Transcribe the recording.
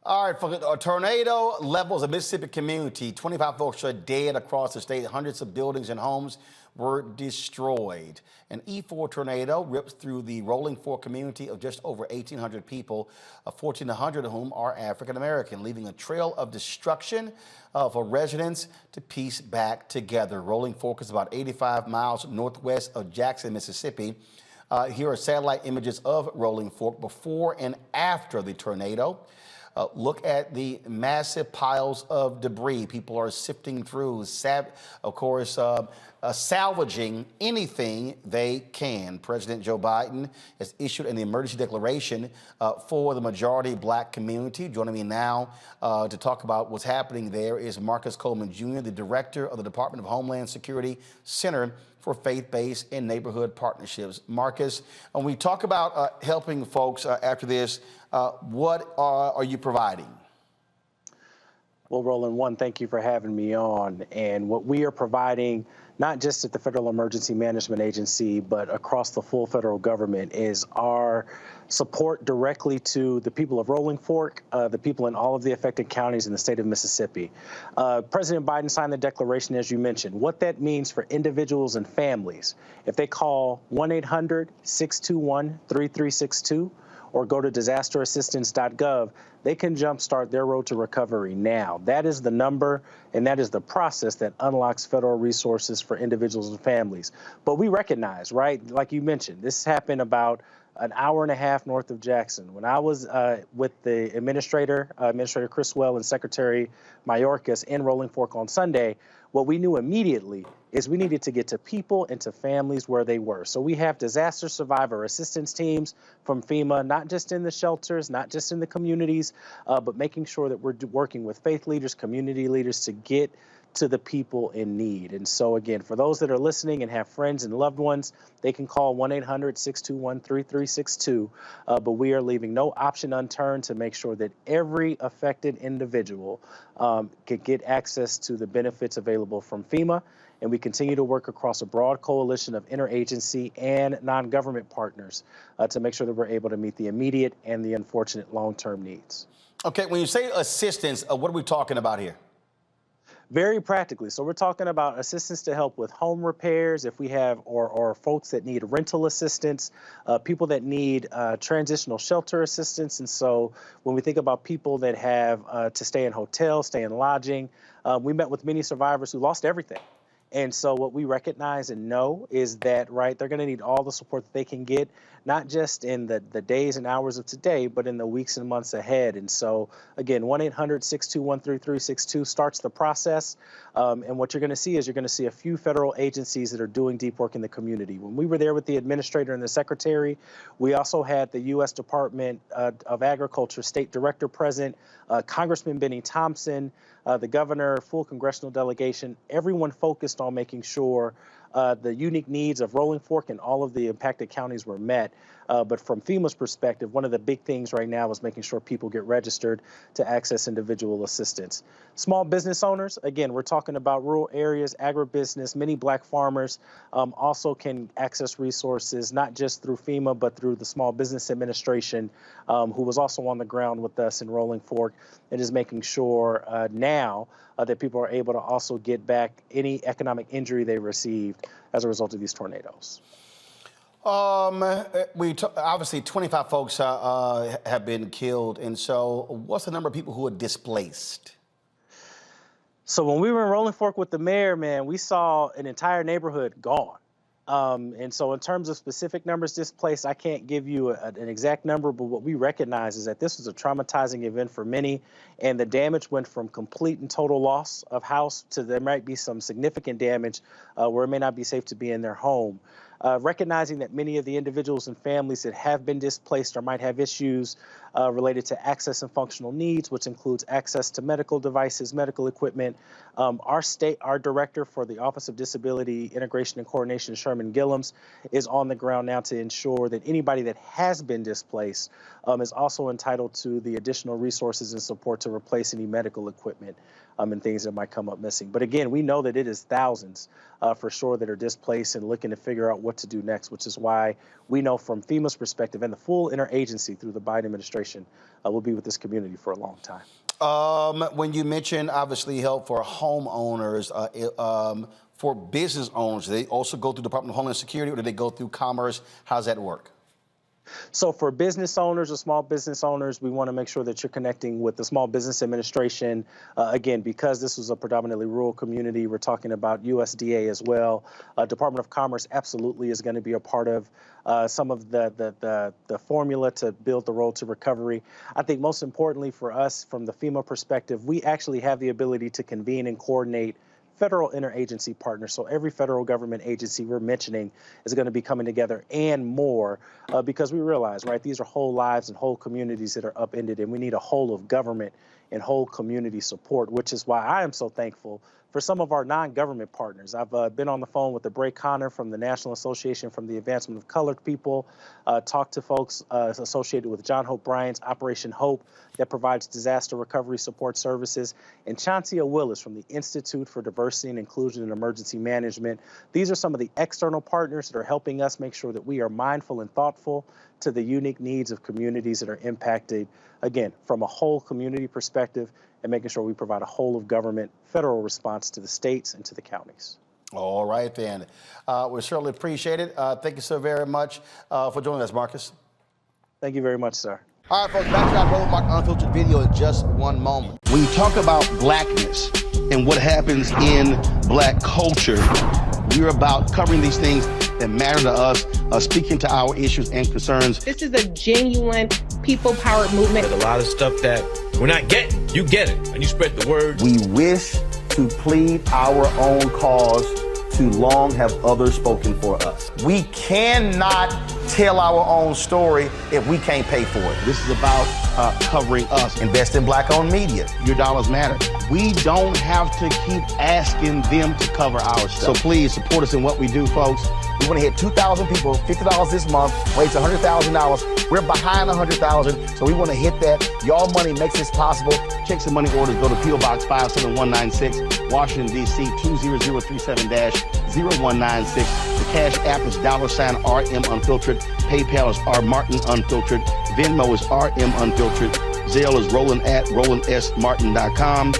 All right, folks, a tornado levels a Mississippi community. 25 folks are dead across the state. Hundreds of buildings and homes were destroyed. An E4 tornado rips through the Rolling Fork community of just over 1,800 people, 1,400 of whom are African American, leaving a trail of destruction for residents to piece back together. Rolling Fork is about 85 miles northwest of Jackson, Mississippi. Here are satellite images of Rolling Fork before and after the tornado. Look at the massive piles of debris. People are sifting through, salvaging anything they can. President Joe Biden has issued an emergency declaration for the majority black community. Joining me now to talk about what's happening there is Marcus Coleman Jr., the director of the Department of Homeland Security Center for Faith-Based and Neighborhood Partnerships. Marcus, when we talk about helping folks after this, what are you providing? Well, Roland, one, thank you for having me on. And what we are providing, not just at the Federal Emergency Management Agency, but across the full federal government, is our support directly to the people of Rolling Fork, the people in all of the affected counties in the state of Mississippi. President Biden signed the declaration, as you mentioned. What that means for individuals and families, if they call 1-800-621-3362, or go to disasterassistance.gov, they can jumpstart their road to recovery now. That is the number, and that is the process that unlocks federal resources for individuals and families. But we recognize, right, like you mentioned, this happened about an hour and a half north of Jackson. When I was with the Administrator Criswell, and Secretary Mayorkas in Rolling Fork on Sunday, what we knew immediately is we needed to get to people and to families where they were. So we have disaster survivor assistance teams from FEMA, not just in the shelters, not just in the communities, but making sure that we're working with faith leaders, community leaders to get to the people in need. And so again, for those that are listening and have friends and loved ones, they can call 1-800-621-3362. But we are leaving no option unturned to make sure that every affected individual can get access to the benefits available from FEMA. And we continue to work across a broad coalition of interagency and non-government partners to make sure that we're able to meet the immediate and the unfortunate long-term needs. Okay, when you say assistance, what are we talking about here? Very practically. So we're talking about assistance to help with home repairs if we have, or folks that need rental assistance, people that need transitional shelter assistance. And so when we think about people that have to stay in hotels, stay in lodging, we met with many survivors who lost everything. And so what we recognize and know is that, right, they're going to need all the support that they can get, not just in the days and hours of today, but in the weeks and months ahead. And so, again, 1-800-621-3362 starts the process. And what you're going to see is you're going to see a few federal agencies that are doing deep work in the community. When we were there with the Administrator and the Secretary, we also had the U.S. Department of Agriculture State Director present, Congressman Benny Thompson, the governor, full congressional delegation, everyone focused on making sure the unique needs of Rolling Fork and all of the impacted counties were met. But from FEMA's perspective, one of the big things right now is making sure people get registered to access individual assistance. Small business owners, again, we're talking about rural areas, agribusiness, many black farmers also can access resources, not just through FEMA, but through the Small Business Administration, who was also on the ground with us in Rolling Fork, and is making sure now that people are able to also get back any economic injury they received as a result of these tornadoes. Obviously 25 folks have been killed. And so what's the number of people who are displaced? So when we were in Rolling Fork with the mayor, man, we saw an entire neighborhood gone. And so in terms of specific numbers displaced, I can't give you an exact number, but what we recognize is that this was a traumatizing event for many, and the damage went from complete and total loss of house to there might be some significant damage where it may not be safe to be in their home. Recognizing that many of the individuals and families that have been displaced or might have issues related to access and functional needs, which includes access to medical devices, medical equipment. Our director for the Office of Disability Integration and Coordination, Sherman Gillums, is on the ground now to ensure that anybody that has been displaced is also entitled to the additional resources and support to replace any medical equipment and things that might come up missing. But again, we know that it is thousands for sure that are displaced and looking to figure out what to do next, which is why we know from FEMA's perspective and the full interagency through the Biden administration will be with this community for a long time. When you mention, obviously, help for homeowners, for business owners, do they also go through the Department of Homeland Security, or do they go through Commerce? How does that work? So for business owners or small business owners, we want to make sure that you're connecting with the Small Business Administration. Again, because this was a predominantly rural community, we're talking about USDA as well. Department of Commerce absolutely is going to be a part of some of the formula to build the road to recovery. I think most importantly for us, from the FEMA perspective, we actually have the ability to convene and coordinate federal interagency partners. So every federal government agency we're mentioning is going to be coming together and more because we realize, right, these are whole lives and whole communities that are upended, and we need a whole of government and whole community support, which is why I am so thankful for some of our non-government partners. I've been on the phone with Bray Connor from the National Association for the Advancement of Colored People, talked to folks associated with John Hope Bryant's Operation Hope that provides disaster recovery support services, and Chauncia Willis from the Institute for Diversity and Inclusion in Emergency Management. These are some of the external partners that are helping us make sure that we are mindful and thoughtful to the unique needs of communities that are impacted, again, from a whole community perspective, and making sure we provide a whole of government federal response to the states and to the counties. All right, then. We certainly appreciate it. Thank you so very much for joining us, Marcus. Thank you very much, sir. All right, folks, back to our Roland Martin Unfiltered video in just one moment. When you talk about blackness and what happens in black culture, we're about covering these things that matter to us, speaking to our issues and concerns. This is a genuine people-powered movement. There's a lot of stuff that we're not getting. You get it, and you spread the word. We wish to plead our own cause. Too long have others spoken for us. We cannot tell our own story if we can't pay for it. This is about covering us. Invest in black-owned media. Your dollars matter. We don't have to keep asking them to cover our stuff. So please support us in what we do, folks. We want to hit 2,000 people, $50 this month, raise $100,000. We're behind 100,000, so we want to hit that. Y'all money makes this possible. Checks and money orders go to P.O. Box 57196, Washington, D.C. 20037-0196. The Cash App is $RM Unfiltered. PayPal is R Martin Unfiltered. Venmo is RM Unfiltered. Zelle is Roland at RolandSMartin.com.